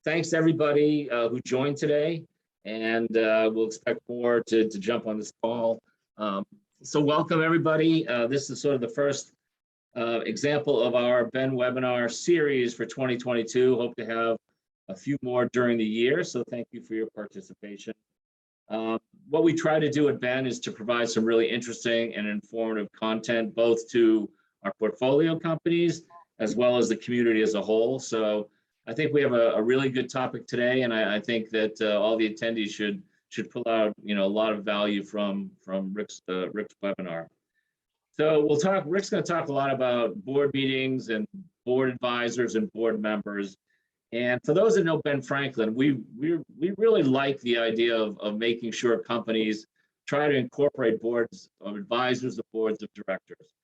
thanks to everybody who joined today, and we'll expect more to jump on this call. So welcome everybody. This is sort of the first example of our Ben webinar series for 2022. Hope to have a few more during the year, so thank you for your participation. What we try to do at Ben is to provide some really interesting and informative content, both to our portfolio companies as well as the community as a whole. So I think we have a really good topic today, and I think that all the attendees should pull out a lot of value from Rick's webinar. So Rick's going to talk a lot about board meetings and board advisors and board members. And for those that know Ben Franklin, we really like the idea of making sure companies try to incorporate boards of advisors or boards of directors.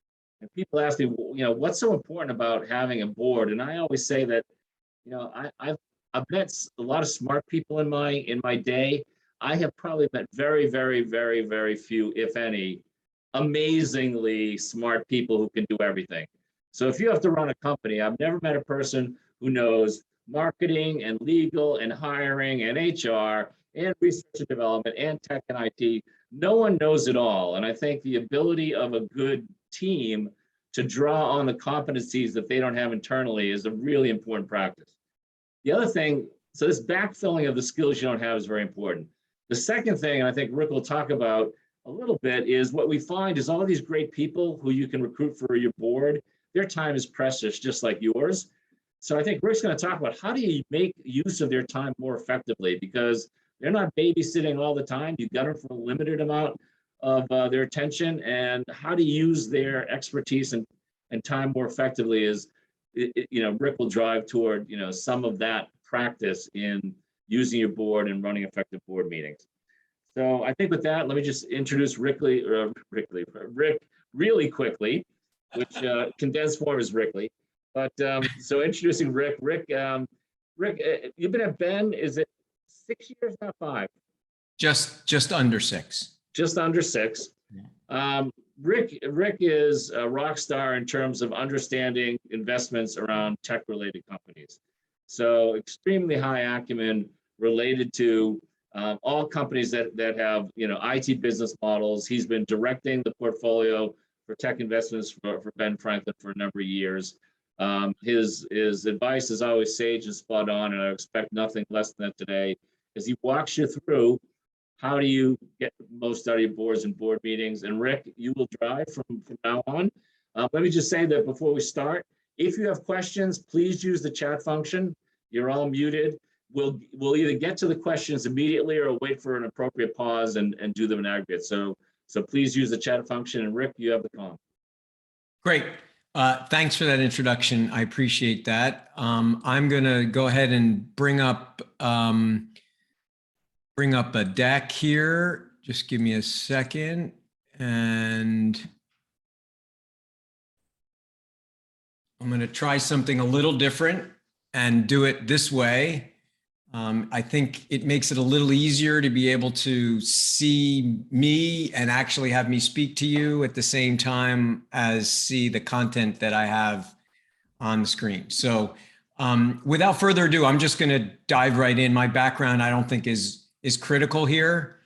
And people ask me, what's so important about having a board? And I always say that, I've met a lot of smart people in my day. I have probably met very, very, very, very few, if any, amazingly smart people who can do everything. So if you have to run a company, I've never met a person who knows marketing and legal and hiring and HR and research and development and tech and IT. No one knows it all. And I think the ability of a good team to draw on the competencies that they don't have internally is a really important practice. The other thing, so this backfilling of the skills you don't have is very important. The second thing, and I think Rick will talk about a little bit, is what we find is all these great people who you can recruit for your board, their time is precious, just like yours. So I think Rick's going to talk about how do you make use of their time more effectively, because they're not babysitting all the time. You've got them for a limited amount of their attention, and how to use their expertise and time more effectively is, Rick will drive toward, some of that practice in using your board and running effective board meetings. So I think with that, let me just introduce Rick really quickly, which condensed form is Rickley. But so introducing Rick. Rick, you've been at Ben, is it 6 years, not 5? Just under 6. Just under 6. Rick is a rock star in terms of understanding investments around tech-related companies. So extremely high acumen related to all companies that have IT business models. He's been directing the portfolio for tech investments for Ben Franklin for a number of years. His advice is always sage and spot on, and I expect nothing less than that today, as he walks you through how do you get the most out of your boards and board meetings. And Rick, you will drive from now on. Let me just say that before we start, if you have questions, please use the chat function. You're all muted. We'll either get to the questions immediately or wait for an appropriate pause and do them in aggregate. So please use the chat function. And Rick, you have the call. Great. Thanks for that introduction. I appreciate that. I'm going to go ahead and bring up a deck here. Just give me a second. And I'm going to try something a little different and do it this way. I think it makes it a little easier to be able to see me and actually have me speak to you at the same time as see the content that I have on the screen. So without further ado, I'm just going to dive right in. My background, I don't think is critical here.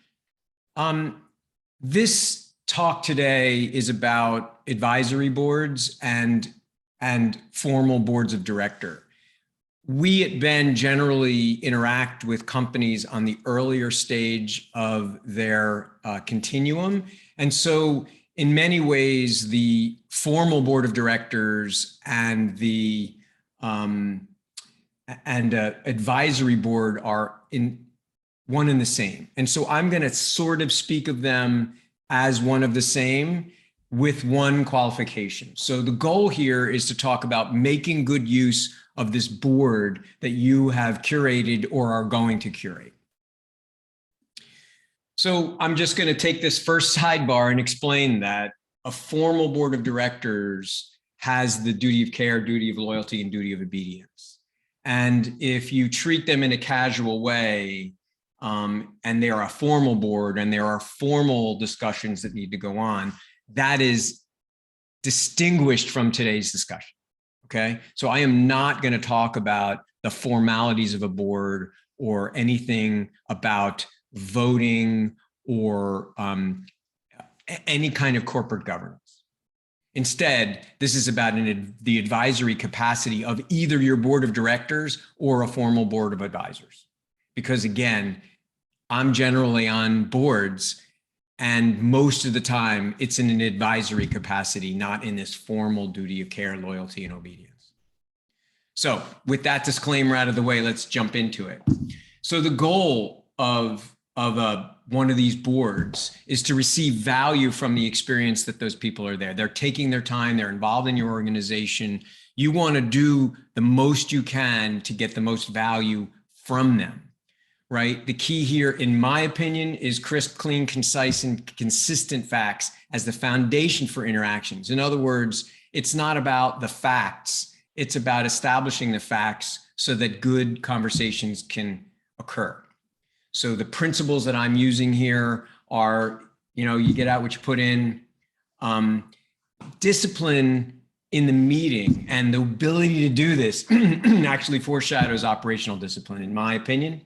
This talk today is about advisory boards and formal boards of director. We at Ben generally interact with companies on the earlier stage of their continuum. And so in many ways, the formal board of directors and the advisory board are in one and the same. And so I'm going to sort of speak of them as one of the same with one qualification. So the goal here is to talk about making good use of this board that you have curated or are going to curate. So I'm just going to take this first sidebar and explain that a formal board of directors has the duty of care, duty of loyalty, and duty of obedience. And if you treat them in a casual way, and they are a formal board and there are formal discussions that need to go on, that is distinguished from today's discussion. Okay, so I am not going to talk about the formalities of a board or anything about voting or any kind of corporate governance. Instead, this is about the advisory capacity of either your board of directors or a formal board of advisors. Because again, I'm generally on boards, and most of the time it's in an advisory capacity, not in this formal duty of care, loyalty, and obedience. So with that disclaimer out of the way, let's jump into it. So the goal of one of these boards is to receive value from the experience that those people are there. They're taking their time, they're involved in your organization. You want to do the most you can to get the most value from them. Right? The key here, in my opinion, is crisp, clean, concise, and consistent facts as the foundation for interactions. In other words, it's not about the facts. It's about establishing the facts so that good conversations can occur. So the principles that I'm using here are, you get out what you put in. Discipline in the meeting and the ability to do this actually foreshadows operational discipline, in my opinion.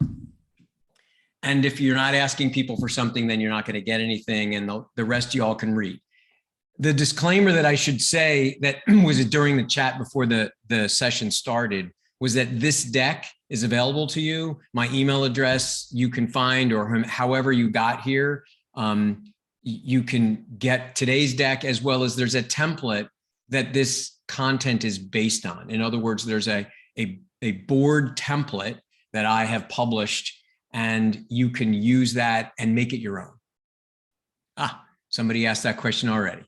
And if you're not asking people for something, then you're not going to get anything, and the rest you all can read. The disclaimer that I should say that was during the chat before the session started was that this deck is available to you. My email address you can find, or however you got here. You can get today's deck, as well as there's a template that this content is based on. In other words, there's a board template that I have published, and you can use that and make it your own. Somebody asked that question already.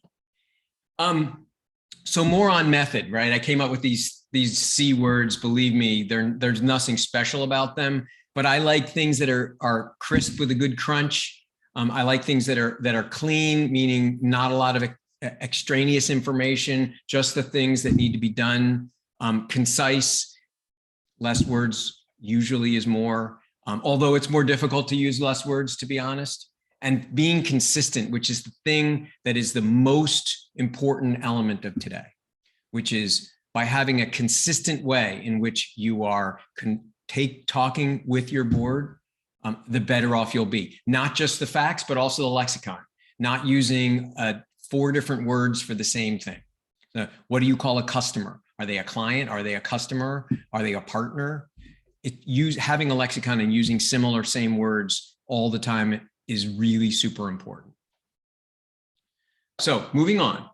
So moron method, right? I came up with these C words. Believe me, there's nothing special about them, but I like things that are crisp with a good crunch. I like things that are clean, meaning not a lot of extraneous information, just the things that need to be done. Concise, less words usually is more. Although it's more difficult to use less words, to be honest. And being consistent, which is the thing that is the most important element of today, which is by having a consistent way in which you are talking with your board, the better off you'll be. Not just the facts, but also the lexicon, not using 4 different words for the same thing. So what do you call a customer? Are they a client? Are they a customer? Are they a partner? Having a lexicon and using similar same words all the time is really super important. So moving on.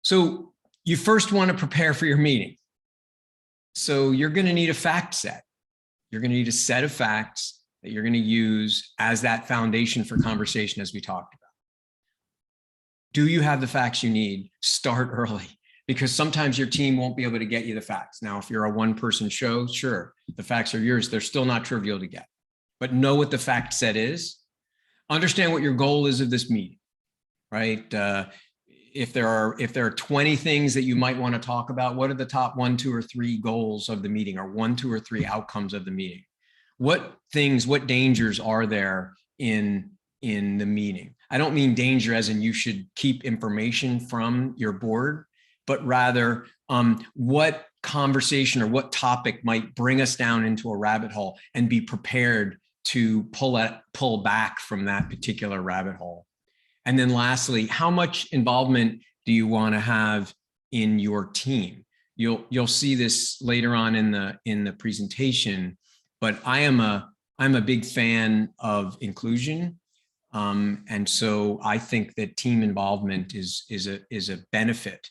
So you first want to prepare for your meeting. So you're going to need a fact set. You're going to need a set of facts that you're going to use as that foundation for conversation, as we talked about. Do you have the facts you need? Start early, because sometimes your team won't be able to get you the facts. Now, if you're a one-person show, sure, the facts are yours. They're still not trivial to get, but know what the fact set is. Understand what your goal is of this meeting, right? If there are 20 things that you might want to talk about, what are the top 1, 2, or 3 goals of the meeting, or 1, 2, or 3 outcomes of the meeting? What dangers are there in the meeting? I don't mean danger as in you should keep information from your board, but rather what conversation or what topic might bring us down into a rabbit hole, and be prepared to pull back from that particular rabbit hole. And then lastly, how much involvement do you want to have in your team? You'll see this later on in the presentation, but I'm a big fan of inclusion. And so I think that team involvement is a benefit.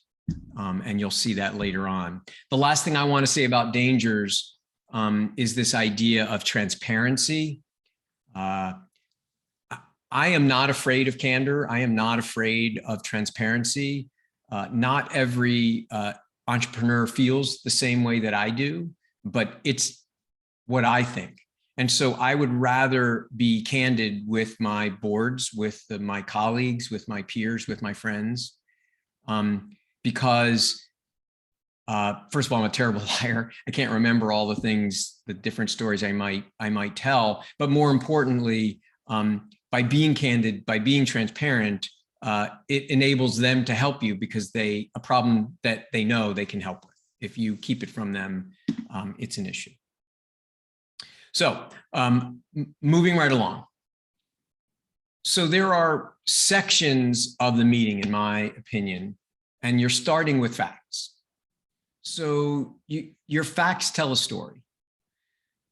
And you'll see that later on. The last thing I want to say about dangers is this idea of transparency. I am not afraid of candor. I am not afraid of transparency. Not every entrepreneur feels the same way that I do, but it's what I think. And so I would rather be candid with my boards, with my colleagues, with my peers, with my friends, because first of all, I'm a terrible liar. I can't remember all the things, the different stories I might tell, but more importantly, by being candid, by being transparent, it enables them to help you, because a problem that they know they can help with if you keep it from them, it's an issue. So moving right along. So there are sections of the meeting, in my opinion, and you're starting with facts. So your facts tell a story.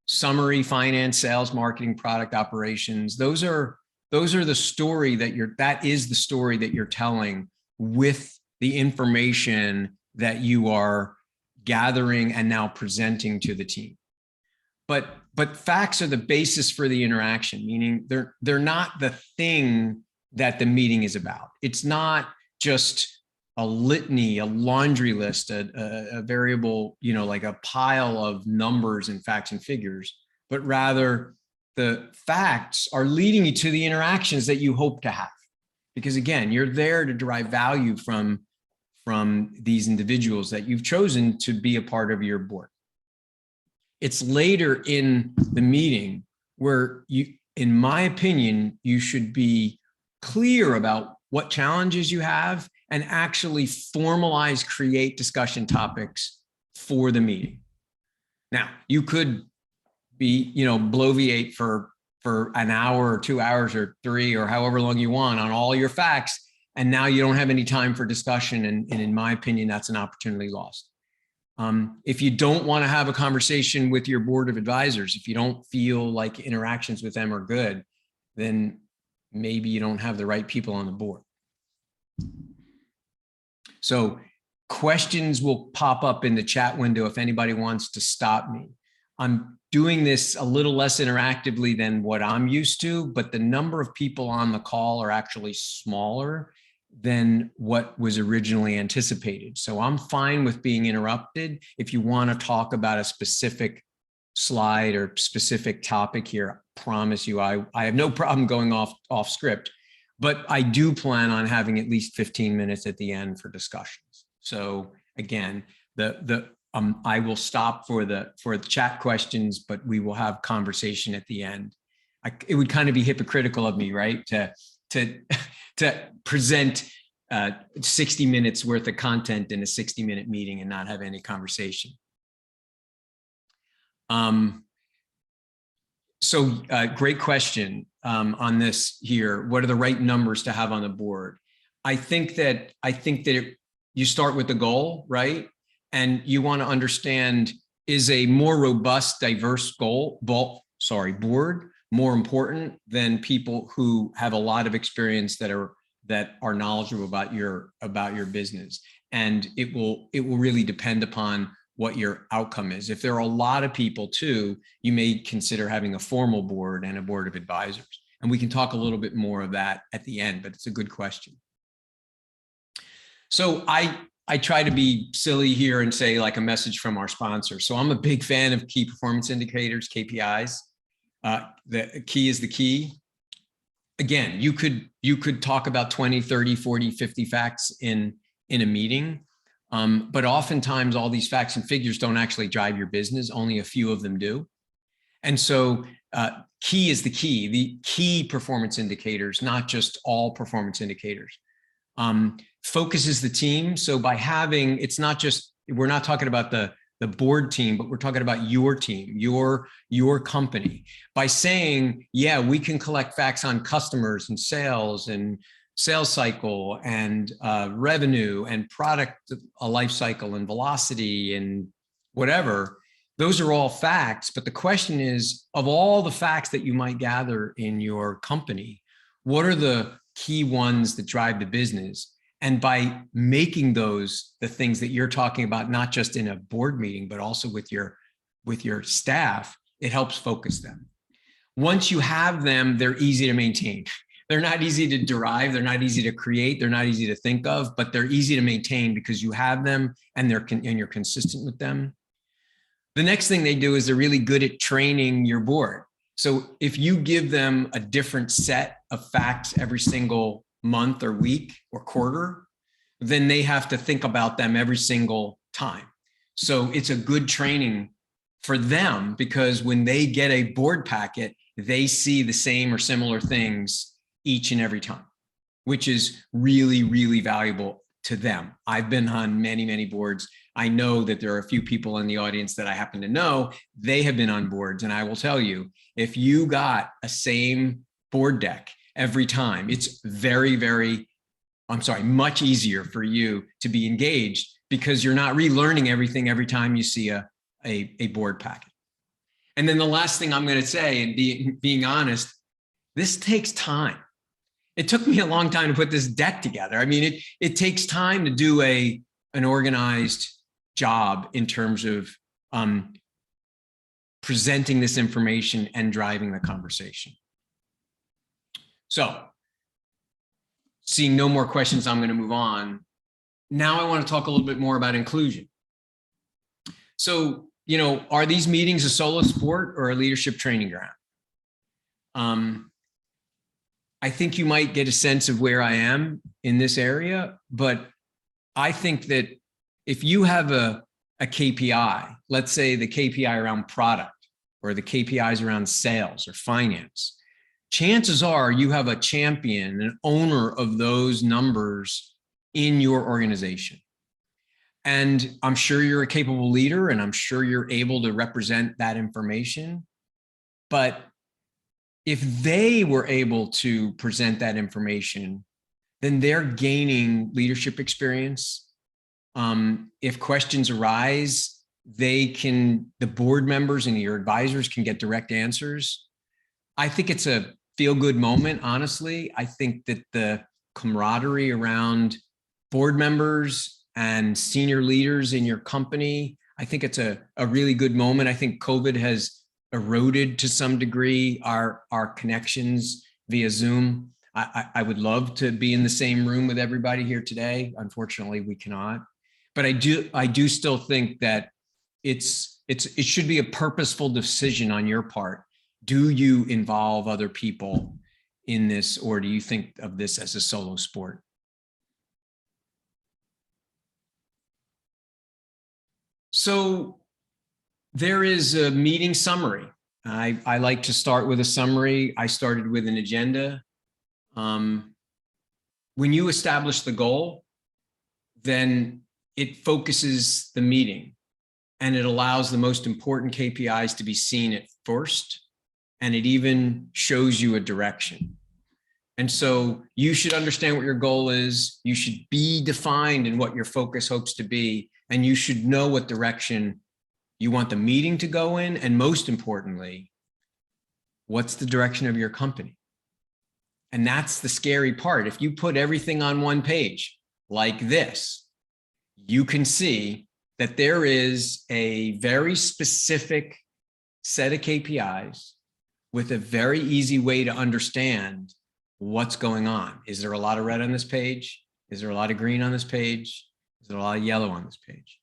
Summary, finance, sales, marketing, product operations. Those are the story that is the story that you're telling with the information that you are gathering and now presenting to the team. But facts are the basis for the interaction, meaning they're not the thing that the meeting is about. It's not just a litany, a laundry list, a variable, like a pile of numbers and facts and figures, but rather the facts are leading you to the interactions that you hope to have. Because again, you're there to derive value from these individuals that you've chosen to be a part of your board. It's later in the meeting where in my opinion, you should be clear about what challenges you have and actually formalize, create discussion topics for the meeting. Now, you could be, bloviate for an hour or 2 hours or 3 or however long you want on all your facts, and now you don't have any time for discussion. And in my opinion, that's an opportunity lost. If you don't want to have a conversation with your board of advisors, if you don't feel like interactions with them are good, then maybe you don't have the right people on the board. So questions will pop up in the chat window if anybody wants to stop me. I'm doing this a little less interactively than what I'm used to, but the number of people on the call are actually smaller than what was originally anticipated. So I'm fine with being interrupted. If you want to talk about a specific slide or specific topic here, I promise you, I have no problem going off script, but I do plan on having at least 15 minutes at the end for discussions. So again, I will stop for the chat questions, but we will have conversation at the end. It would kind of be hypocritical of me, right, to present 60 minutes worth of content in a 60-minute meeting and not have any conversation. So great question on this here. What are the right numbers to have on the board? I think that you start with the goal, right? And you want to understand, is a more robust, diverse board more important than people who have a lot of experience that are knowledgeable about your business? And it will really depend upon what your outcome is. If there are a lot of people too, you may consider having a formal board and a board of advisors. And we can talk a little bit more of that at the end, but it's a good question. So I try to be silly here and say like a message from our sponsor. So I'm a big fan of key performance indicators, KPIs. The key is the key. Again, you could talk about 20, 30, 40, 50 facts in a meeting. But oftentimes all these facts and figures don't actually drive your business. Only a few of them do. And so key is the key performance indicators, not just all performance indicators. Focuses the team. So by having, it's not just, we're not talking about the board team, but we're talking about your team, your company. By saying, yeah, we can collect facts on customers and sales cycle and revenue and product life cycle and velocity and whatever, those are all facts. But the question is, of all the facts that you might gather in your company, what are the key ones that drive the business? And by making those the things that you're talking about, not just in a board meeting, but also with your staff, it helps focus them. Once you have them, they're easy to maintain. They're not easy to derive. They're not easy to create. They're not easy to think of, but they're easy to maintain because you have them and you're consistent with them. The next thing they do is they're really good at training your board. So if you give them a different set of facts every single month or week or quarter, then they have to think about them every single time. So it's a good training for them because when they get a board packet, they see the same or similar things each and every time, which is really, really valuable to them. I've been on many, many boards. I know that there are a few people in the audience that I happen to know. They have been on boards. And I will tell you, if you got a same board deck every time, it's much easier for you to be engaged because you're not relearning everything every time you see a board packet. And then the last thing I'm going to say, and being honest, this takes time. It took me a long time to put this deck together. I mean, it takes time to do an organized job in terms of presenting this information and driving the conversation. So, seeing no more questions, I'm going to move on. Now I want to talk a little bit more about inclusion. So, are these meetings a solo sport or a leadership training ground? I think you might get a sense of where I am in this area, but I think that if you have a KPI, let's say the KPI around product or the KPIs around sales or finance, chances are you have a champion, an owner of those numbers in your organization. And I'm sure you're a capable leader and I'm sure you're able to represent that information. But if they were able to present that information, then they're gaining leadership experience. If questions arise, the board members and your advisors can get direct answers. I think it's a feel-good moment, honestly. I think that the camaraderie around board members and senior leaders in your company, I think it's a really good moment. I think COVID has eroded to some degree our connections via Zoom. I would love to be in the same room with everybody here today. Unfortunately, we cannot. But I do still think that it should be a purposeful decision on your part. Do you involve other people in this, or do you think of this as a solo sport? So there is a meeting summary. I like to start with a summary. I started with an agenda. When you establish the goal, then it focuses the meeting and it allows the most important KPIs to be seen at first. And it even shows you a direction. And so you should understand what your goal is. You should be defined in what your focus hopes to be. And you should know what direction you want the meeting to go in. And most importantly, what's the direction of your company? And that's the scary part. If you put everything on one page like this, you can see that there is a very specific set of KPIs with a very easy way to understand what's going on. Is there a lot of red on this page? Is there a lot of green on this page? Is there a lot of yellow on this page?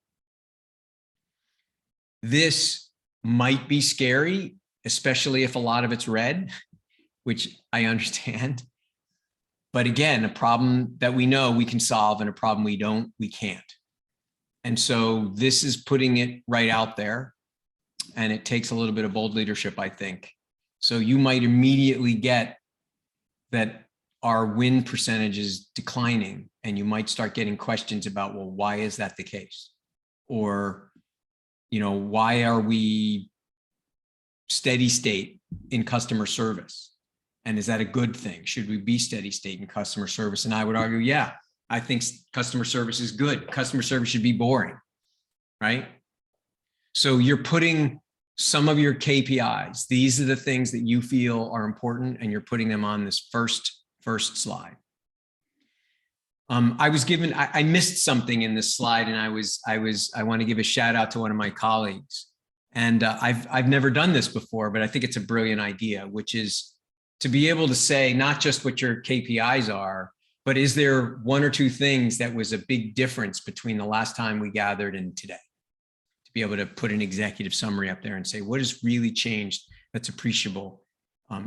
This might be scary, especially if a lot of it's red, which I understand. But again, a problem that we know we can solve and a problem we don't, we can't. And so this is putting it right out there. And it takes a little bit of bold leadership, I think. So you might immediately get that our win percentage is declining, and you might start getting questions about, well, why is that the case? Or, why are we steady state in customer service? And is that a good thing? Should we be steady state in customer service? And I would argue, yeah, I think customer service is good. Customer service should be boring, right? So you're putting some of your KPIs. These are the things that you feel are important, and you're putting them on this first slide. I missed something in this slide, and I want to give a shout out to one of my colleagues. And I've never done this before, but I think it's a brilliant idea, which is to be able to say not just what your KPIs are, but is there one or two things that was a big difference between the last time we gathered and today? To be able to put an executive summary up there and say, what has really changed that's appreciable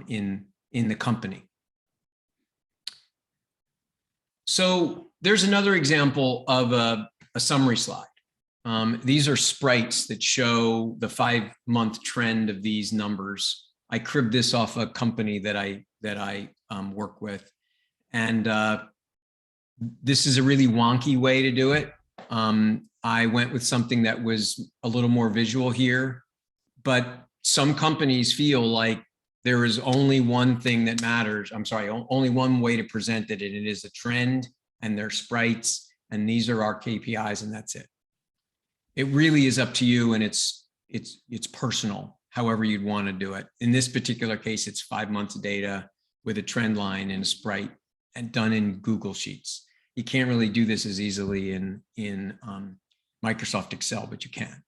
in the company? So there's another example of a summary slide. These are sprites that show the 5-month trend of these numbers. I cribbed this off a company that I work with. And This is a really wonky way to do it. I went with something that was a little more visual here, but some companies feel like there is only one thing that matters. I'm sorry, only one way to present it, and it is a trend and their sprites, and these are our KPIs, and that's it. It really is up to you, and it's personal, however you'd want to do it. In this particular case, it's 5 months of data with a trend line and a sprite, and done in Google Sheets. You can't really do this as easily in Microsoft Excel, but you can.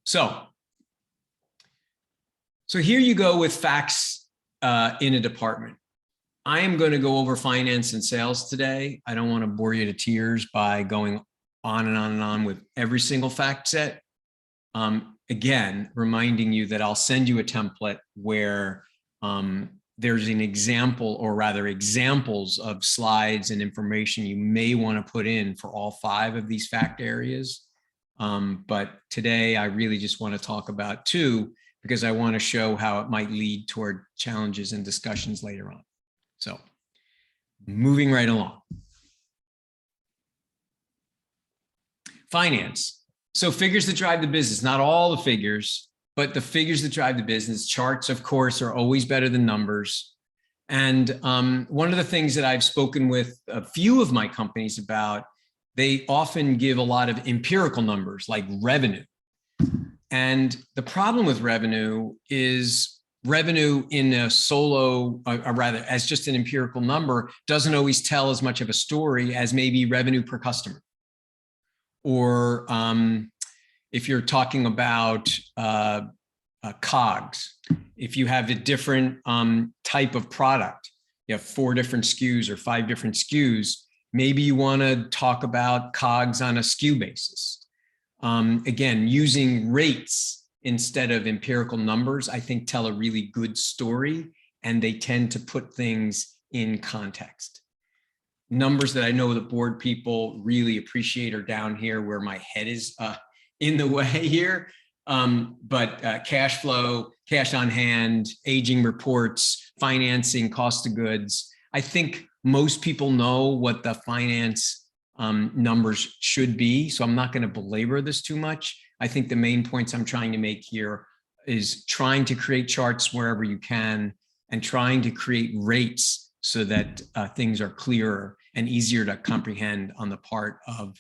So here you go with facts in a department. I am going to go over finance and sales today. I don't want to bore you to tears by going on and on and on with every single fact set. Again, reminding you that I'll send you a template where there's an example, or rather examples of slides and information you may want to put in for all 5 of these fact areas. But today I really just want to talk about 2, because I want to show how it might lead toward challenges and discussions later on. So moving right along. Finance. So figures that drive the business, not all the figures, but the figures that drive the business. Charts, of course, are always better than numbers. And one of the things that I've spoken with a few of my companies about, they often give a lot of empirical numbers like revenue. And the problem with revenue is revenue in a solo, or rather as just an empirical number, doesn't always tell as much of a story as maybe revenue per customer. Or if you're talking about COGS, if you have a different type of product, you have 4 different SKUs or 5 different SKUs, maybe you want to talk about COGS on a SKU basis. Again, using rates instead of empirical numbers, I think tell a really good story, and they tend to put things in context. Numbers that I know the board people really appreciate are down here where my head is in the way here. But cash flow, cash on hand, aging reports, financing, cost of goods. I think most people know what the finance numbers should be, so I'm not going to belabor this too much. I think the main points I'm trying to make here is trying to create charts wherever you can, and trying to create rates so that things are clearer and easier to comprehend on the part of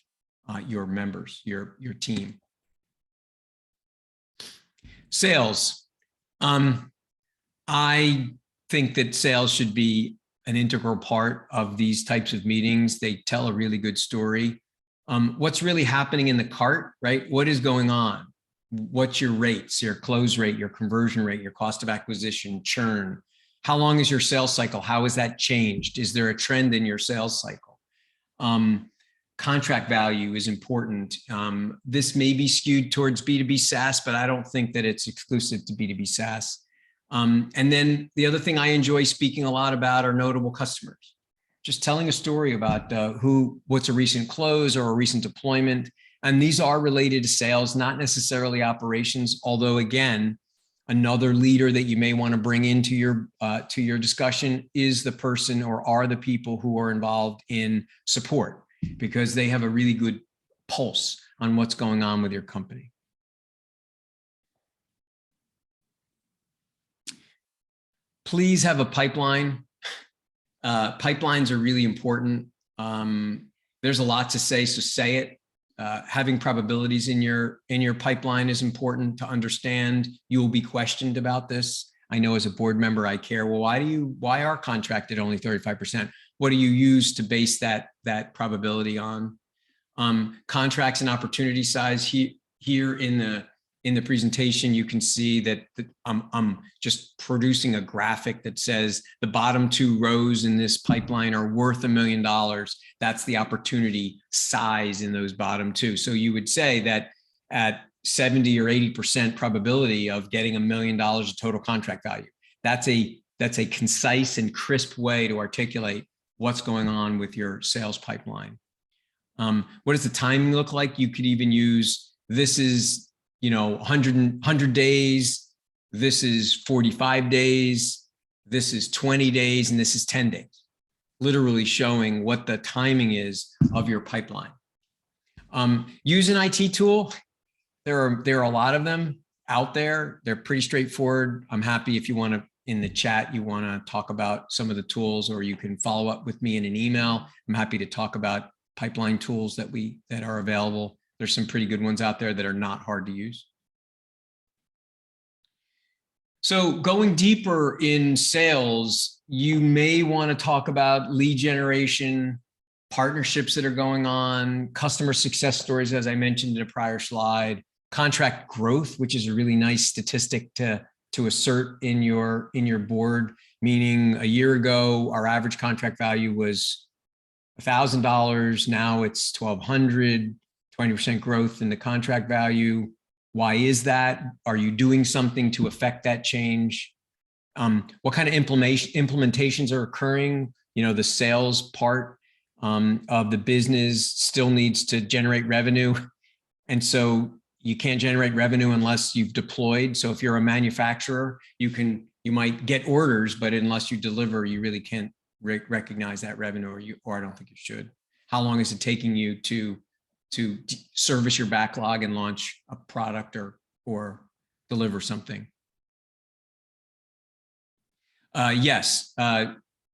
your members, your team. Sales. I think that sales should be an integral part of these types of meetings. They tell a really good story. What's really happening in the cart, right? What is going on? What's your rates, your close rate, your conversion rate, your cost of acquisition, churn? How long is your sales cycle? How has that changed? Is there a trend in your sales cycle? Contract value is important. This may be skewed towards B2B SaaS, but I don't think that it's exclusive to B2B SaaS. And then the other thing I enjoy speaking a lot about are notable customers. Just telling a story about what's a recent close or a recent deployment. And these are related to sales, not necessarily operations, although again, another leader that you may want to bring into your discussion is the person, or are the people who are involved in support, because they have a really good pulse on what's going on with your company. Please have a pipeline. Pipelines are really important. There's a lot to say, so say it. Having probabilities in your pipeline is important to understand. You will be questioned about this. I know as a board member, I care. Well, why are contracted only 35%? What do you use to base that probability on? Contracts and opportunity size. Here in the presentation, you can see that I'm just producing a graphic that says the bottom 2 rows in this pipeline are worth $1 million. That's the opportunity size in those bottom 2. So you would say that at 70 or 80% probability of getting $1 million of total contract value. That's a concise and crisp way to articulate what's going on with your sales pipeline. What does the timing look like? You could even use, this is 100 days, this is 45 days, this is 20 days, and this is 10 days. literally showing what the timing is of your pipeline. Use an IT tool. There are a lot of them out there. They're pretty straightforward. I'm happy if you want to, in the chat, you want to talk about some of the tools, or you can follow up with me in an email. I'm happy to talk about pipeline tools that are available. There's some pretty good ones out there that are not hard to use. So going deeper in sales, you may want to talk about lead generation, partnerships that are going on, customer success stories, as I mentioned in a prior slide, contract growth, which is a really nice statistic to assert in your board, meaning a year ago, our average contract value was $1,000. Now it's $1,200, 20% growth in the contract value. Why is that? Are you doing something to affect that change? What kind of implementations are occurring? You know, the sales part of the business still needs to generate revenue. And so you can't generate revenue unless you've deployed. So if you're a manufacturer, you might get orders, but unless you deliver, you really can't recognize that revenue, or I don't think you should. How long is it taking you to service your backlog and launch a product or deliver something? Yes,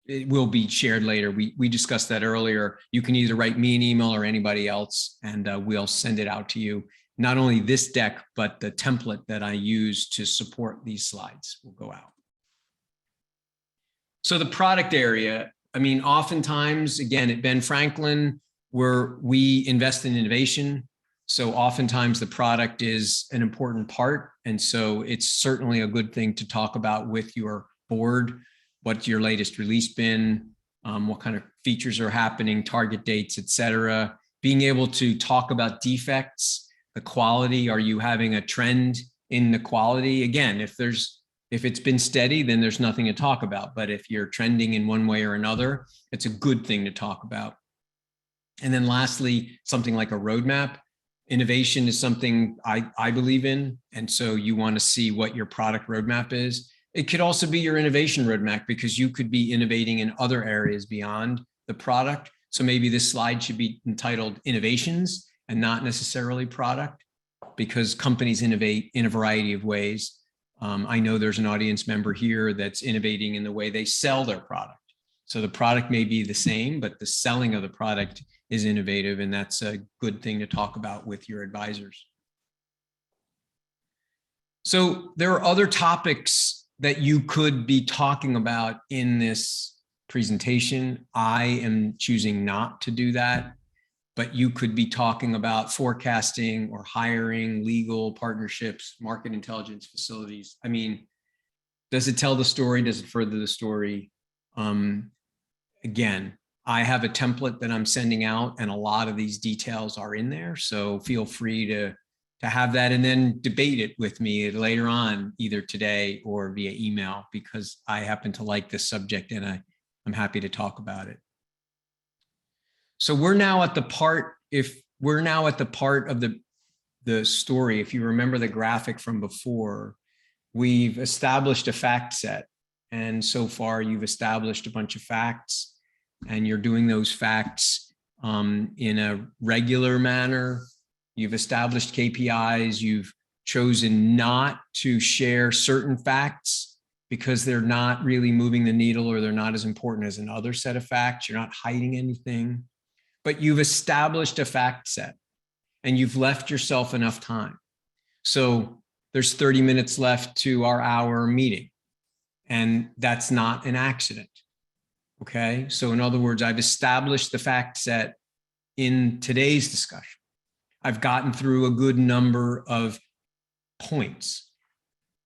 it will be shared later. We discussed that earlier. You can either write me an email or anybody else, and we'll send it out to you. Not only this deck, but the template that I use to support these slides will go out. So the product area, I mean, oftentimes, again, at Ben Franklin, we invest in innovation. So oftentimes the product is an important part. And so it's certainly a good thing to talk about with your board. What's your latest release been? What kind of features are happening, target dates, et cetera. Being able to talk about defects, the quality. Are you having a trend in the quality? Again, if it's been steady, then there's nothing to talk about. But if you're trending in one way or another, it's a good thing to talk about. And then lastly, something like a roadmap. Innovation is something I believe in. And so you want to see what your product roadmap is. It could also be your innovation roadmap, because you could be innovating in other areas beyond the product. So maybe this slide should be entitled Innovations and not necessarily product, because companies innovate in a variety of ways. I know there's an audience member here that's innovating in the way they sell their product. So the product may be the same, but the selling of the product is innovative, and that's a good thing to talk about with your advisors. So there are other topics that you could be talking about in this presentation. I am choosing not to do that, but you could be talking about forecasting or hiring, legal, partnerships, market intelligence, facilities. I mean, does it tell the story? Does it further the story? Again, I have a template that I'm sending out, and a lot of these details are in there. So feel free to have that, and then debate it with me later on, either today or via email, because I happen to like this subject and I'm happy to talk about it. So we're now at the part, of the story. If you remember the graphic from before, we've established a fact set. And so far you've established a bunch of facts, and you're doing those facts in a regular manner. You've established KPIs. You've chosen not to share certain facts because they're not really moving the needle, or they're not as important as another set of facts. You're not hiding anything, but you've established a fact set, and you've left yourself enough time. So there's 30 minutes left to our hour meeting, and that's not an accident. Okay. So in other words, I've established the fact set in today's discussion. I've gotten through a good number of points,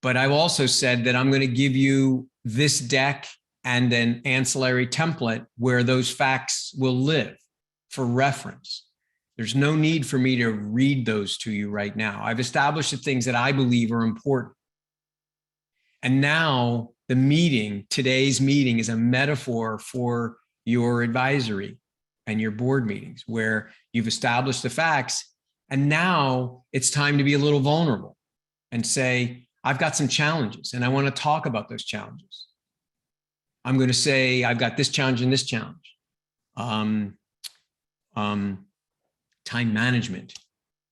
but I've also said that I'm going to give you this deck and an ancillary template where those facts will live for reference. There's no need for me to read those to you right now. I've established the things that I believe are important. And now the meeting, today's meeting, is a metaphor for your advisory and your board meetings, where you've established the facts. And now it's time to be a little vulnerable and say, I've got some challenges and I want to talk about those challenges. I'm going to say, I've got this challenge and this challenge. um, time management.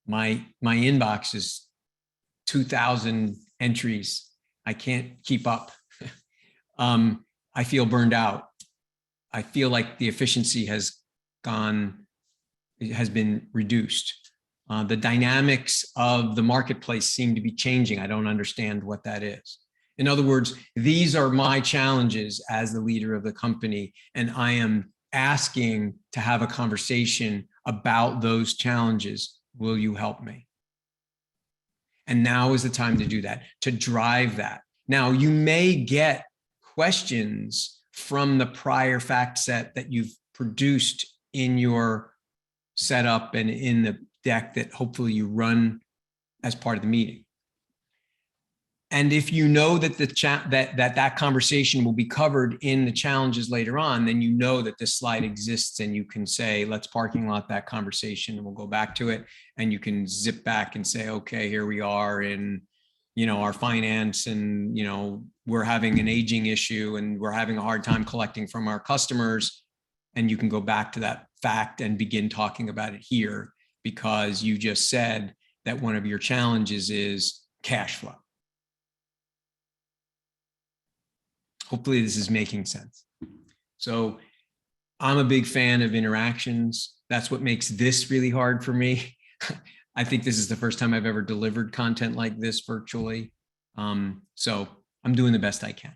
My inbox is 2,000 entries. I can't keep up. I feel burned out. I feel like the efficiency has been reduced. The dynamics of the marketplace seem to be changing. I don't understand what that is. In other words, these are my challenges as the leader of the company, and I am asking to have a conversation about those challenges. Will you help me? And now is the time to do that, to drive that. Now, you may get questions from the prior fact set that you've produced in your setup and in the deck that hopefully you run as part of the meeting. And if you know that that conversation will be covered in the challenges later on, then you know that this slide exists and you can say, let's parking lot that conversation and we'll go back to it. And you can zip back and say, okay, here we are in, our finance, and, we're having an aging issue and we're having a hard time collecting from our customers. And you can go back to that fact and begin talking about it here, because you just said that one of your challenges is cash flow. Hopefully this is making sense. So I'm a big fan of interactions. That's what makes this really hard for me. I think this is the first time I've ever delivered content like this virtually. So I'm doing the best I can.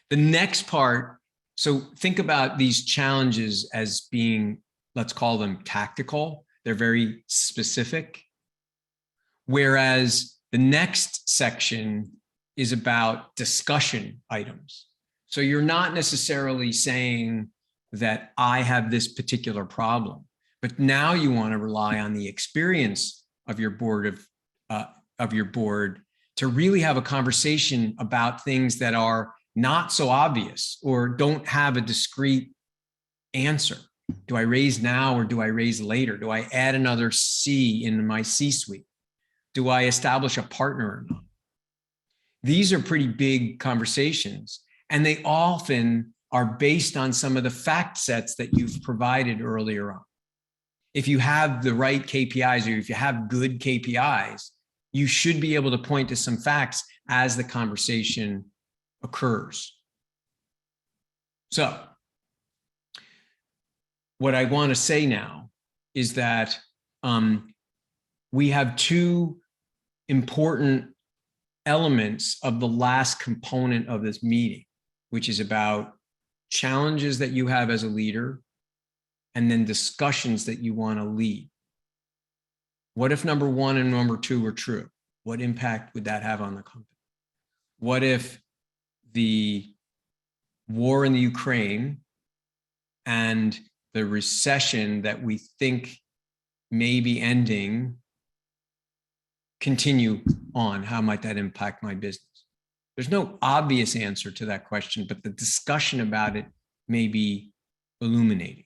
The next part, so think about these challenges as being, let's call them tactical. They're very specific. Whereas the next section is about discussion items. So you're not necessarily saying that I have this particular problem, but now you want to rely on the experience of your board to really have a conversation about things that are not so obvious or don't have a discrete answer. Do I raise now or do I raise later? Do I add another C in my C-suite? Do I establish a partner or not? These are pretty big conversations, and they often are based on some of the fact sets that you've provided earlier on. If you have the right KPIs, or if you have good KPIs, you should be able to point to some facts as the conversation occurs. So what I want to say now is that we have two important elements of the last component of this meeting, which is about challenges that you have as a leader and then discussions that you want to lead. What if number one and number two were true? What impact would that have on the company? What if the war in the Ukraine and the recession that we think may be ending continue on? How might that impact my business? There's no obvious answer to that question, but the discussion about it may be illuminating.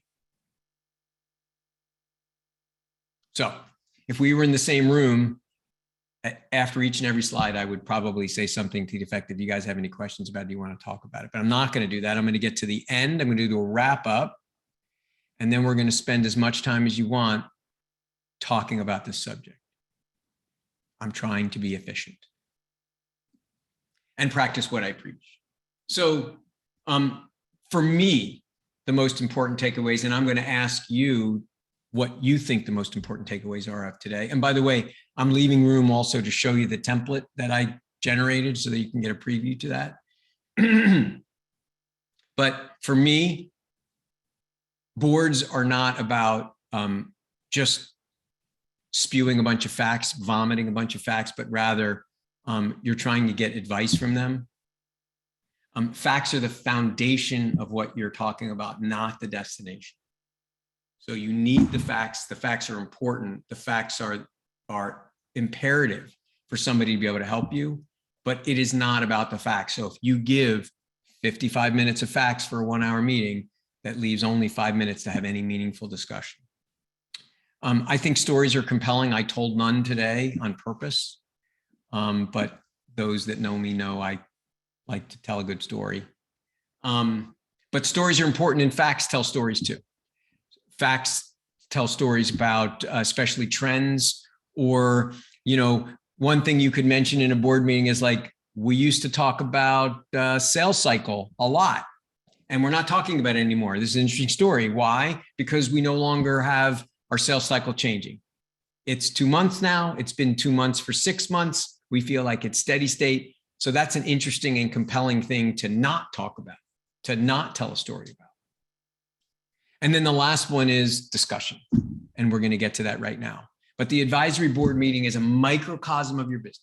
So if we were in the same room, after each and every slide, I would probably say something to the effect, if you guys have any questions about it, you want to talk about it, but I'm not going to do that. I'm going to get to the end. I'm going to do a wrap up, and then we're going to spend as much time as you want talking about this subject. I'm trying to be efficient and practice what I preach. So for me, the most important takeaways, and I'm going to ask you what you think the most important takeaways are of today. And by the way, I'm leaving room also to show you the template that I generated so that you can get a preview to that. But for me, boards are not about just spewing a bunch of facts, vomiting a bunch of facts, but rather you're trying to get advice from them. Facts are the foundation of what you're talking about, not the destination. So you need the facts. The facts are important. The facts are imperative for somebody to be able to help you, but it is not about the facts. So if you give 55 minutes of facts for a 1-hour meeting, that leaves only 5 minutes to have any meaningful discussion. I think stories are compelling. I told none today on purpose, but those that know me know I like to tell a good story. But stories are important, and facts tell stories too. facts tell stories about especially trends, or, one thing you could mention in a board meeting is like, we used to talk about sales cycle a lot, and we're not talking about it anymore. This is an interesting story. Why? Because we no longer have our sales cycle changing. It's 2 months now. It's been 2 months for 6 months. We feel like it's steady state. So that's an interesting and compelling thing to not talk about, to not tell a story about. And then the last one is discussion. And we're going to get to that right now. But the advisory board meeting is a microcosm of your business.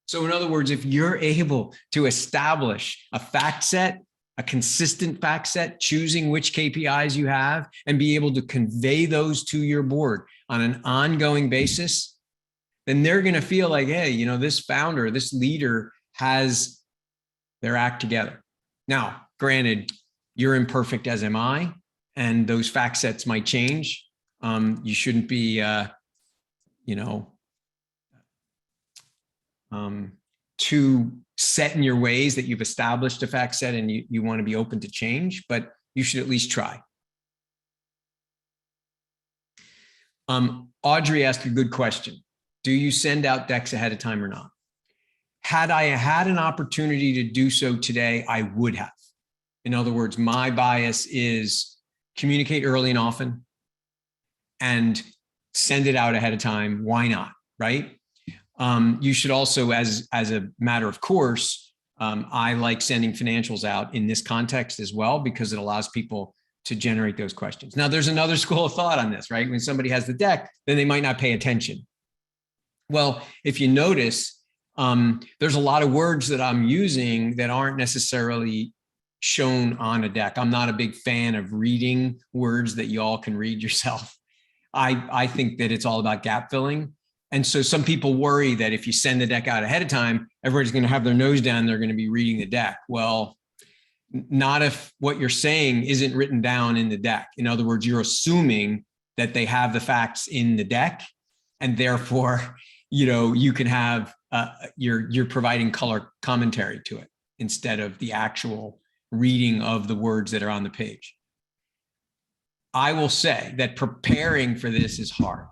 So in other words, if you're able to establish a fact set, a consistent fact set, choosing which KPIs you have, and be able to convey those to your board on an ongoing basis, then they're going to feel like, hey, this founder, this leader has their act together. Now, granted, you're imperfect, as am I, and those fact sets might change. You shouldn't be, too set in your ways that you've established a fact set, and you want to be open to change, but you should at least try. Audrey asked a good question. Do you send out decks ahead of time or not? Had I had an opportunity to do so today, I would have. In other words, my bias is communicate early and often and send it out ahead of time. Why not, right? You should also, as a matter of course, I like sending financials out in this context as well, because it allows people to generate those questions. Now, there's another school of thought on this, right? When somebody has the deck, then they might not pay attention. Well, if you notice, there's a lot of words that I'm using that aren't necessarily shown on a deck. I'm not a big fan of reading words that you all can read yourself. I think that it's all about gap filling. And so some people worry that if you send the deck out ahead of time, everybody's going to have their nose down. They're going to be reading the deck. Well, not if what you're saying isn't written down in the deck. In other words, you're assuming that they have the facts in the deck, and therefore, you can have you're providing color commentary to it instead of the actual reading of the words that are on the page. I will say that preparing for this is hard.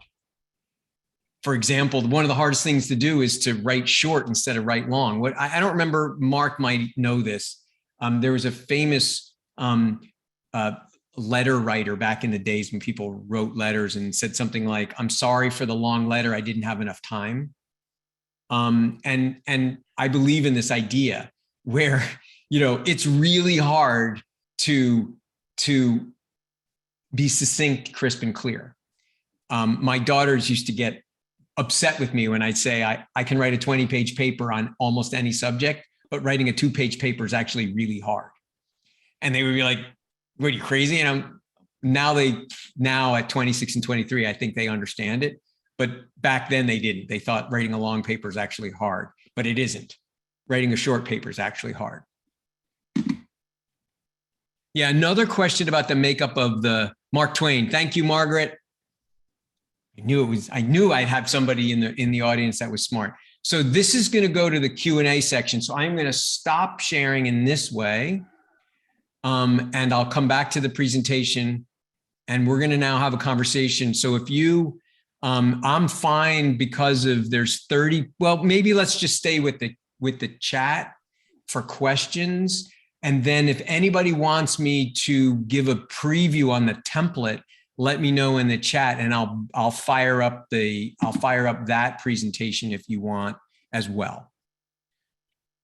For example, one of the hardest things to do is to write short instead of write long. What I don't remember, Mark might know this. There was a famous letter writer back in the days when people wrote letters and said something like, "I'm sorry for the long letter. I didn't have enough time." And I believe in this idea where, it's really hard to be succinct, crisp, and clear. My daughters used to get upset with me when I'd say I can write a 20-page paper on almost any subject, but writing a 2-page paper is actually really hard. And they would be like, "What, are you crazy?" And now at 26 and 23, I think they understand it. But back then they didn't. They thought writing a long paper is actually hard, but it isn't. Writing a short paper is actually hard. Yeah, another question about the makeup of the Mark Twain. Thank you, Margaret. I knew I'd have somebody in the audience that was smart. So this is going to go to the Q&A section. So I'm going to stop sharing in this way. And I'll come back to the presentation, and we're going to now have a conversation. So if you, I'm fine because of there's 30, well, maybe let's just stay with the chat for questions. And then if anybody wants me to give a preview on the template, let me know in the chat, and I'll fire up that presentation if you want as well.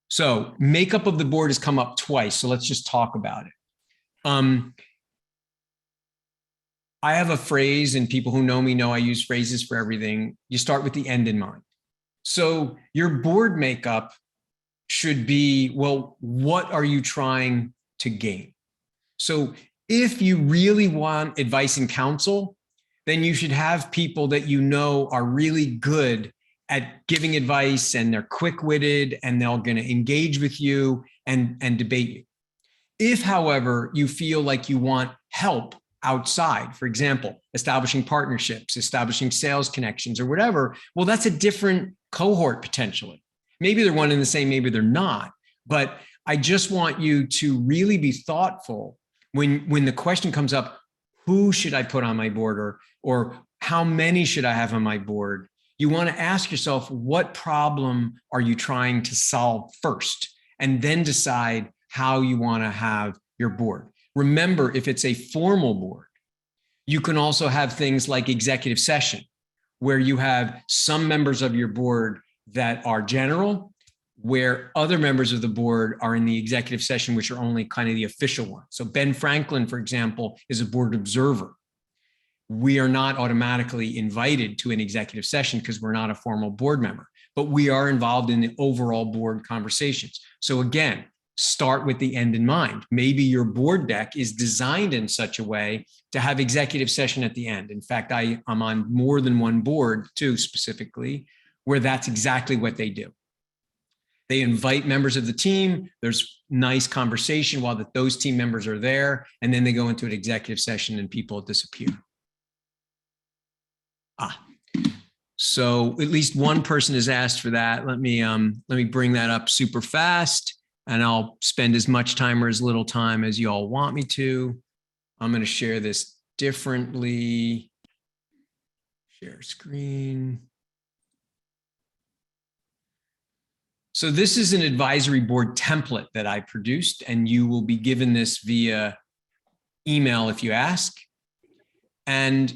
So makeup of the board has come up twice, so let's just talk about it. I have a phrase, and people who know me know I use phrases for everything. You start with the end in mind. So your board makeup should be, well, what are you trying to gain? So if you really want advice and counsel, then you should have people that are really good at giving advice, and they're quick-witted, and they're going to engage with you and debate you. If, however, you feel like you want help outside, for example, establishing partnerships, establishing sales connections or whatever, well, that's a different cohort potentially. Maybe they're one and the same, maybe they're not. But I just want you to really be thoughtful when the question comes up, who should I put on my board, or how many should I have on my board? You want to ask yourself, what problem are you trying to solve first? And then decide how you want to have your board. Remember, if it's a formal board, you can also have things like executive session, where you have some members of your board that are general, where other members of the board are in the executive session, which are only kind of the official ones. So Ben Franklin, for example, is a board observer. We are not automatically invited to an executive session because we're not a formal board member, but we are involved in the overall board conversations. So again, start with the end in mind. Maybe your board deck is designed in such a way to have executive session at the end. In fact, I'm on more than one board too, specifically, where that's exactly what they do. They invite members of the team. There's nice conversation while those team members are there, and then they go into an executive session and people disappear. So at least one person has asked for that. Let me bring that up super fast, and I'll spend as much time or as little time as you all want me to. I'm going to share this differently. Share screen. So this is an advisory board template that I produced, and you will be given this via email if you ask. And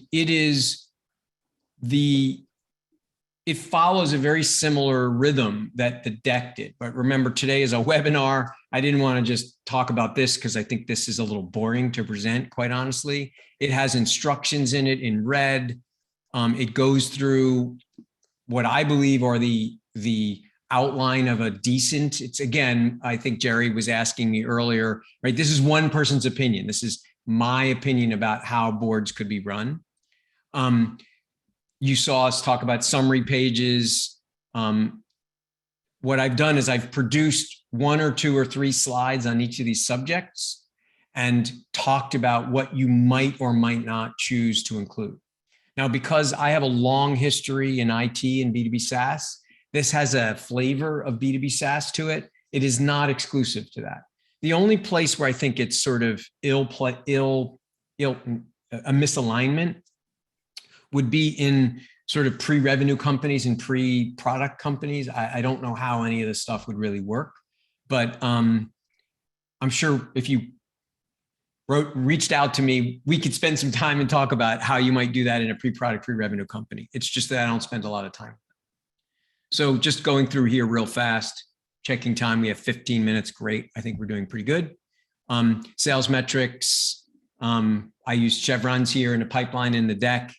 it follows a very similar rhythm that the deck did. But remember, today is a webinar. I didn't want to just talk about this because I think this is a little boring to present, quite honestly. It has instructions in it in red. It goes through what I believe are the outline of a decent, it's again, I think Jerry was asking me earlier, right? This is one person's opinion. This is my opinion about how boards could be run. You saw us talk about summary pages. What I've done is I've produced 1 or 2 or 3 slides on each of these subjects and talked about what you might or might not choose to include. Now, because I have a long history in IT and B2B SaaS, this has a flavor of B2B SaaS to it. It is not exclusive to that. The only place where I think it's sort of a misalignment would be in sort of pre-revenue companies and pre-product companies. I don't know how any of this stuff would really work, but I'm sure if you reached out to me, we could spend some time and talk about how you might do that in a pre-product, pre-revenue company. It's just that I don't spend a lot of time. So just going through here real fast, checking time, we have 15 minutes, great. I think we're doing pretty good. Sales metrics, I used chevrons here in the pipeline in the deck.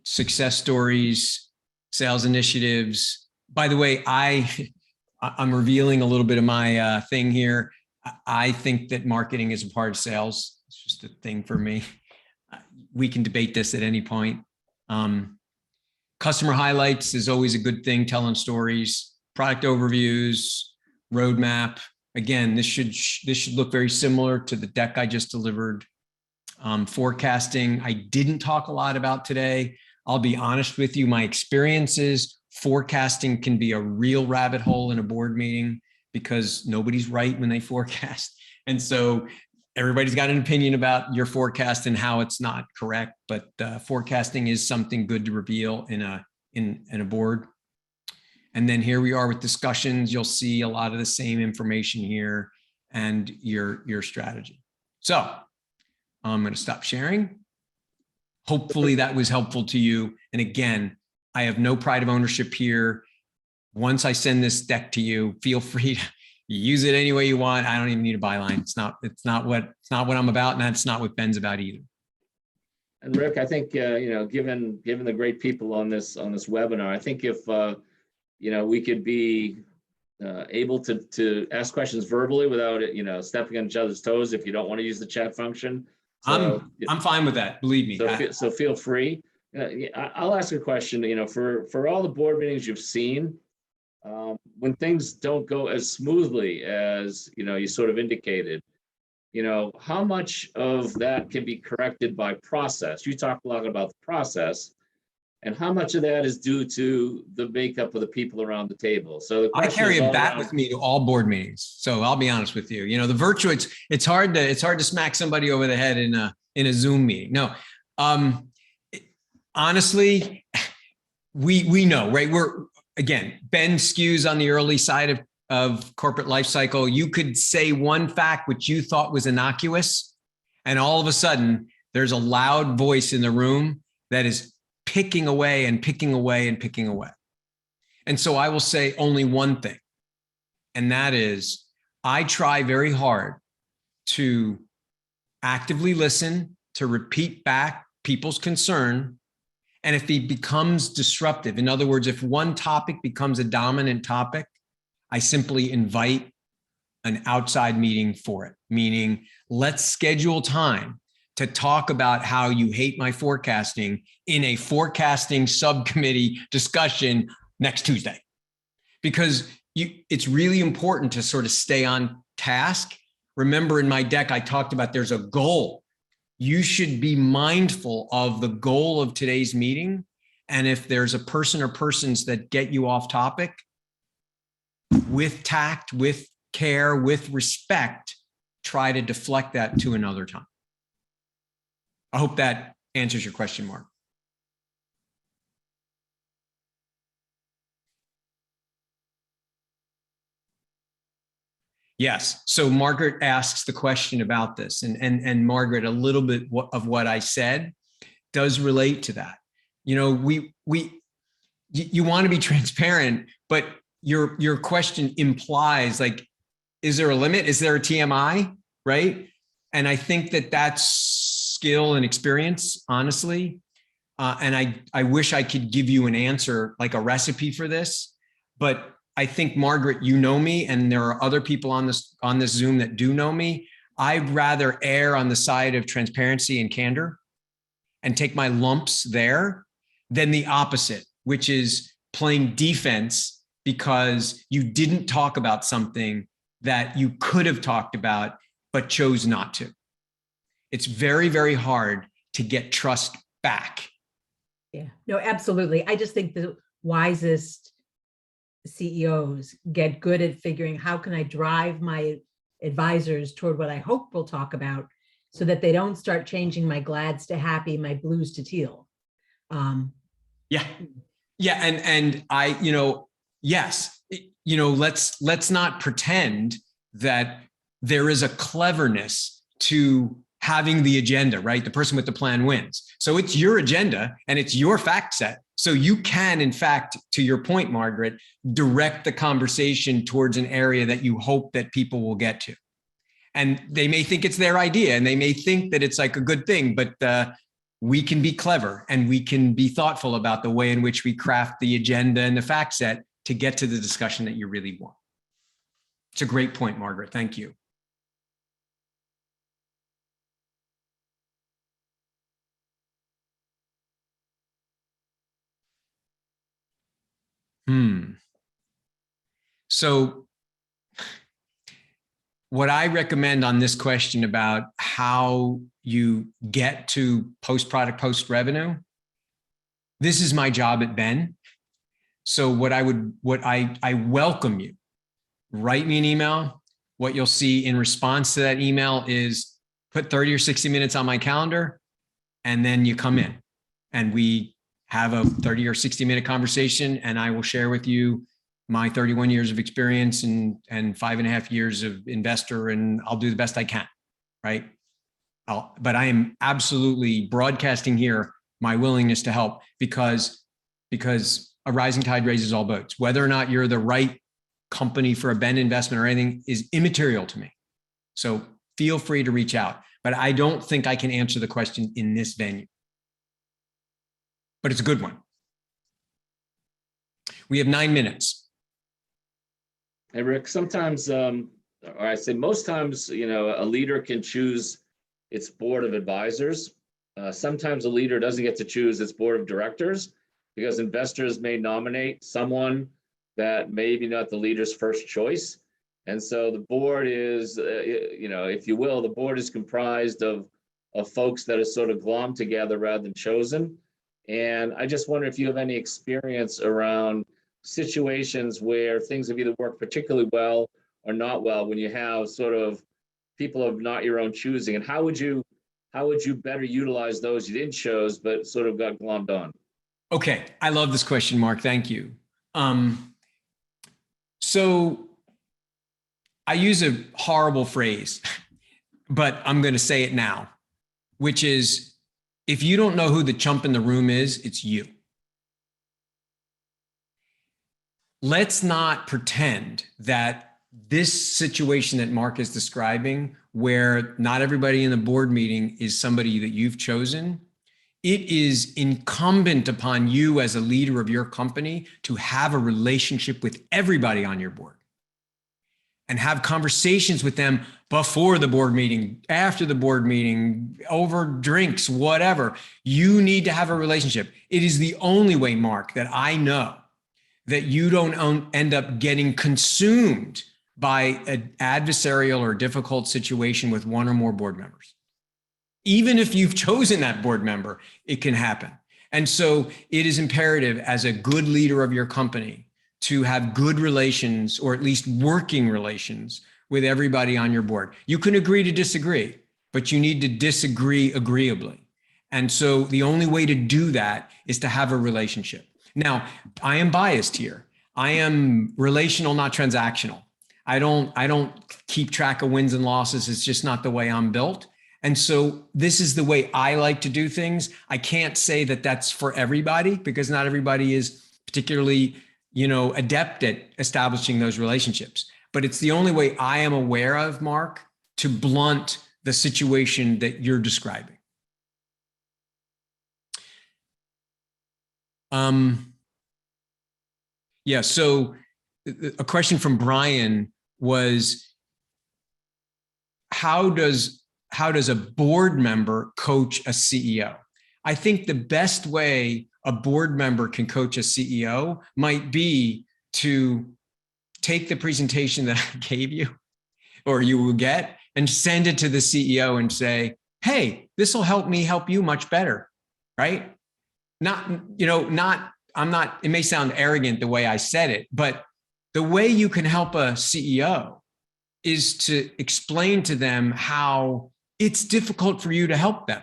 Success stories, sales initiatives. By the way, I'm revealing a little bit of my thing here. I think that marketing is a part of sales. It's just a thing for me. We can debate this at any point. Customer highlights is always a good thing, telling stories. Product overviews, roadmap. Again, this should look very similar to the deck I just delivered. Forecasting, I didn't talk a lot about today. I'll be honest with you, my experiences, forecasting can be a real rabbit hole in a board meeting because nobody's right when they forecast. And so everybody's got an opinion about your forecast and how it's not correct, but forecasting is something good to reveal in a board. And then here we are with discussions. You'll see a lot of the same information here and your strategy. So I'm going to stop sharing. Hopefully that was helpful to you. And again, I have no pride of ownership here. Once I send this deck to you, feel free to use it any way you want. I don't even need a byline. It's not what I'm about, and that's not what Ben's about either. And Rick, I think given the great people on this webinar, I think if we could be able to ask questions verbally without it, stepping on each other's toes if you don't want to use the chat function. So, I'm fine with that. Believe me. So feel free. I'll ask a question. For all the board meetings you've seen, when things don't go as smoothly as you sort of indicated, how much of that can be corrected by process? You talked a lot about the process, And how much of that is due to the makeup of the people around the table? So the I question carry is a all bat around, with me to all board meetings. So I'll be honest with you. You know, the virtual, it's hard to smack somebody over the head in a Zoom meeting. No, honestly, we know, right? Ben skews on the early side of corporate life cycle. You could say one fact which you thought was innocuous, and all of a sudden there's a loud voice in the room that is picking away and picking away and picking away. And so I will say only one thing, and that is I try very hard to actively listen, to repeat back people's concern. And if it becomes disruptive, in other words, if one topic becomes a dominant topic, I simply invite an outside meeting for it, meaning let's schedule time to talk about how you hate my forecasting in a forecasting subcommittee discussion next Tuesday. Because it's really important to sort of stay on task. Remember in my deck, I talked about there's a goal. You should be mindful of the goal of today's meeting. And if there's a person or persons that get you off topic, with tact, with care, with respect, try to deflect that to another time. I hope that answers your question, Mark. Yes. So Margaret asks the question about this, and Margaret, a little bit of what I said does relate to that. You know, you want to be transparent, but your question implies like, is there a limit? Is there a TMI? Right? And I think that that's skill and experience, honestly. And I wish I could give you an answer, like a recipe for this, but I think, Margaret, you know me, and there are other people on this Zoom that do know me. I'd rather err on the side of transparency and candor and take my lumps there than the opposite, which is playing defense because you didn't talk about something that you could have talked about, but chose not to. It's very, very hard to get trust back. Yeah, no, absolutely. I just think the wisest CEOs get good at figuring how can I drive my advisors toward what I hope we'll talk about so that they don't start changing my glads to happy, my blues to teal. Yeah. And I, yes, let's not pretend that there is a cleverness to having the agenda, right? The person with the plan wins. So it's your agenda and it's your fact set. So you can, in fact, to your point, Margaret, direct the conversation towards an area that you hope that people will get to. And they may think it's their idea and they may think that it's like a good thing, but we can be clever and we can be thoughtful about the way in which we craft the agenda and the fact set to get to the discussion that you really want. It's a great point, Margaret. Thank you. So what I recommend on this question about how you get to post-product, post-revenue, this is my job at Ben. So I welcome you. Write me an email. What you'll see in response to that email is put 30 or 60 minutes on my calendar, and then you come in and we have a 30 or 60 minute conversation, and I will share with you my 31 years of experience and 5.5 years of investor, and I'll do the best I can, right? But I am absolutely broadcasting here my willingness to help because a rising tide raises all boats. Whether or not you're the right company for a Ben investment or anything is immaterial to me. So feel free to reach out, but I don't think I can answer the question in this venue. But it's a good one. We have 9 minutes. Hey, Rick, sometimes, or I say most times, a leader can choose its board of advisors. Sometimes a leader doesn't get to choose its board of directors because investors may nominate someone that maybe not the leader's first choice. And so the board is, if you will, the board is comprised of folks that are sort of glommed together rather than chosen. And I just wonder if you have any experience around situations where things have either worked particularly well or not well when you have sort of people of not your own choosing, and how would you better utilize those you didn't choose but sort of got glommed on? Okay, I love this question, Mark. Thank you. So I use a horrible phrase, but I'm going to say it now, which is, if you don't know who the chump in the room is, it's you. Let's not pretend that this situation that Mark is describing, where not everybody in the board meeting is somebody that you've chosen, it is incumbent upon you as a leader of your company to have a relationship with everybody on your board and have conversations with them before the board meeting, after the board meeting, over drinks, whatever. You need to have a relationship. It is the only way, Mark, that I know that you don't end up getting consumed by an adversarial or difficult situation with one or more board members. Even if you've chosen that board member, it can happen. And so it is imperative as a good leader of your company to have good relations, or at least working relations, with everybody on your board. You can agree to disagree, but you need to disagree agreeably. And so the only way to do that is to have a relationship. Now, I am biased here. I am relational, not transactional. I don't keep track of wins and losses. It's just not the way I'm built. And so this is the way I like to do things. I can't say that that's for everybody, because not everybody is particularly, adept at establishing those relationships. But it's the only way I am aware of, Mark, to blunt the situation that you're describing. Yeah, so a question from Brian was, how does a board member coach a CEO? I think the best way a board member can coach a CEO might be to take the presentation that I gave you, or you will get, and send it to the CEO and say, hey, this will help me help you much better, right? It may sound arrogant the way I said it, but the way you can help a CEO is to explain to them how it's difficult for you to help them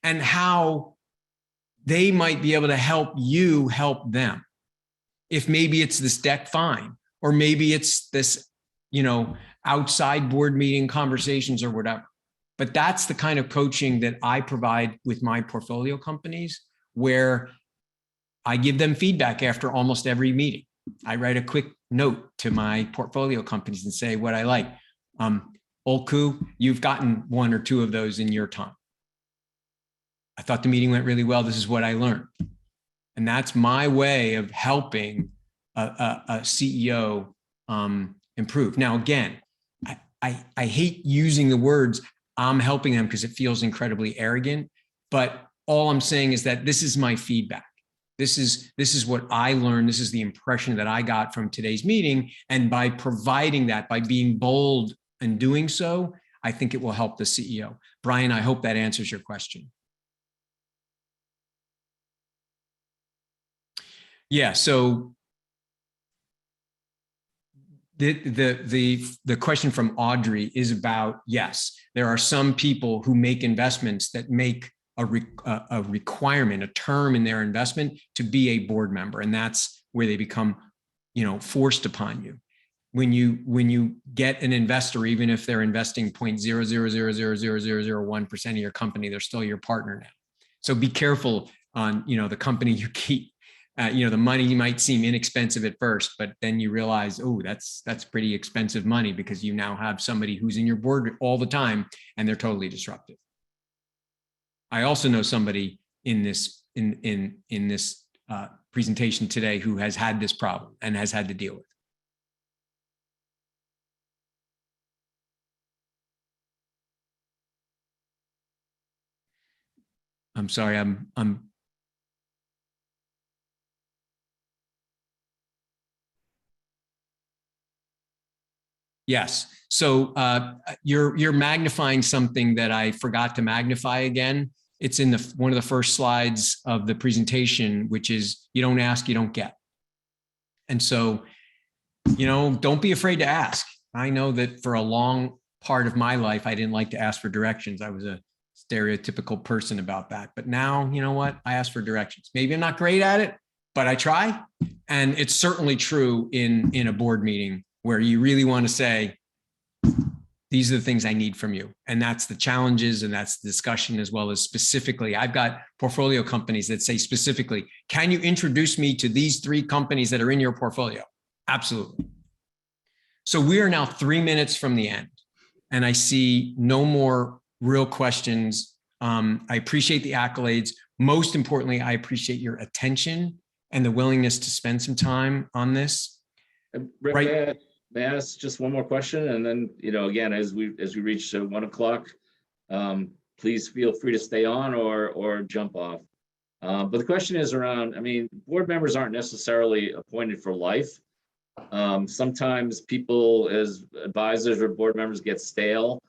and how they might be able to help you help them. If maybe it's this deck, fine. Or maybe it's this, outside board meeting conversations or whatever. But that's the kind of coaching that I provide with my portfolio companies, where I give them feedback after almost every meeting. I write a quick note to my portfolio companies and say what I like. Olku, you've gotten one or two of those in your time. I thought the meeting went really well. This is what I learned. And that's my way of helping a CEO improve. Now, again, I hate using the words I'm helping them because it feels incredibly arrogant, but all I'm saying is that this is my feedback. This is what I learned. This is the impression that I got from today's meeting. And by providing that, by being bold and doing so, I think it will help the CEO. Brian, I hope that answers your question. Yeah, so the question from Audrey is about, yes, there are some people who make investments that make a requirement, a term in their investment to be a board member. And that's where they become, forced upon you. When you get an investor, even if they're investing 0.000000001% of your company, they're still your partner now. So be careful on, the company you keep. The money might seem inexpensive at first, but then you realize, oh, that's pretty expensive money, because you now have somebody who's in your board all the time and they're totally disruptive. I also know somebody in this presentation today who has had this problem and has had to deal with it. I'm sorry, I'm Yes. So you're magnifying something that I forgot to magnify again. It's in one of the first slides of the presentation, which is you don't ask, you don't get. And so, don't be afraid to ask. I know that for a long part of my life, I didn't like to ask for directions. I was a stereotypical person about that. But now, you know what? I ask for directions. Maybe I'm not great at it, but I try. And it's certainly true in a board meeting where you really want to say, these are the things I need from you. And that's the challenges and that's the discussion, as well as specifically, I've got portfolio companies that say specifically, can you introduce me to these 3 companies that are in your portfolio? Absolutely. So we are now 3 minutes from the end and I see no more real questions. I appreciate the accolades. Most importantly, I appreciate your attention and the willingness to spend some time on this. Rick, Right. may I ask just one more question? And then, again, as we reach 1 o'clock, please feel free to stay on or jump off. But the question is around, board members aren't necessarily appointed for life. Sometimes people as advisors or board members get stale.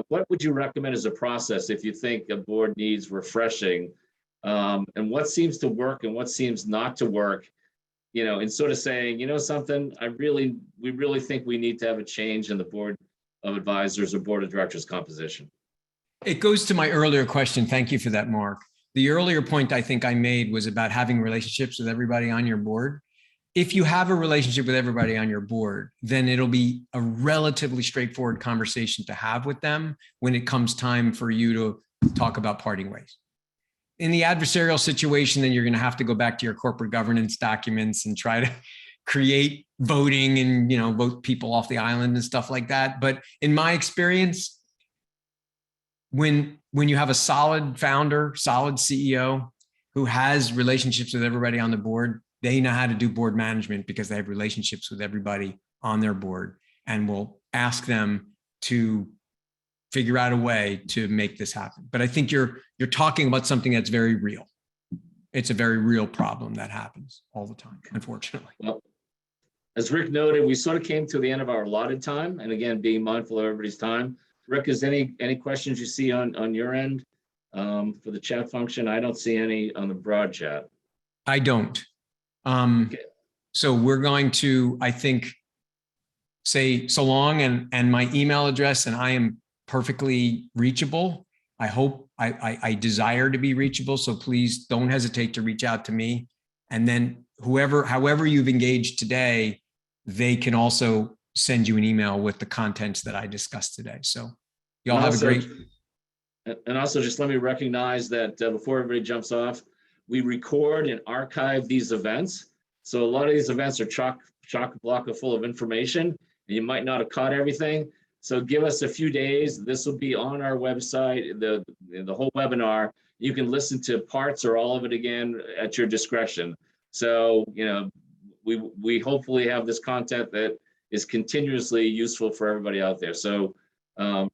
What would you recommend as a process if you think a board needs refreshing? And what seems to work and what seems not to work? And sort of saying, something, we really think we need to have a change in the board of advisors or board of directors composition. It goes to my earlier question. Thank you for that, Mark. The earlier point I think I made was about having relationships with everybody on your board. If you have a relationship with everybody on your board, then it'll be a relatively straightforward conversation to have with them when it comes time for you to talk about parting ways. In the adversarial situation, then you're going to have to go back to your corporate governance documents and try to create voting and, vote people off the island and stuff like that. But in my experience, when you have a solid founder, solid CEO who has relationships with everybody on the board, they know how to do board management because they have relationships with everybody on their board and will ask them to figure out a way to make this happen. But I think you're talking about something that's very real. It's a very real problem that happens all the time, unfortunately. Well, as Rick noted, we sort of came to the end of our allotted time. And again, being mindful of everybody's time. Rick, is any questions you see on your end for the chat function? I don't see any on the broad chat. I don't. Okay. So we're going to, I think, say so long and my email address, and I am perfectly reachable. I hope I desire to be reachable. So please don't hesitate to reach out to me. And then however you've engaged today, they can also send you an email with the contents that I discussed today. So y'all have a great. And also just let me recognize that before everybody jumps off, we record and archive these events. So a lot of these events are chock block full of information, and you might not have caught everything. So give us a few days. This will be on our website, the whole webinar. You can listen to parts or all of it again at your discretion. So, we hopefully have this content that is continuously useful for everybody out there. So,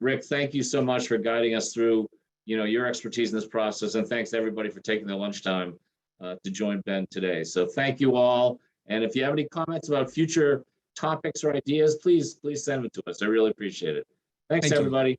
Rick, thank you so much for guiding us through, your expertise in this process. And thanks to everybody for taking their lunchtime to join Ben today. So thank you all. And if you have any comments about future topics or ideas, please send them to us. I really appreciate it. Thanks, everybody.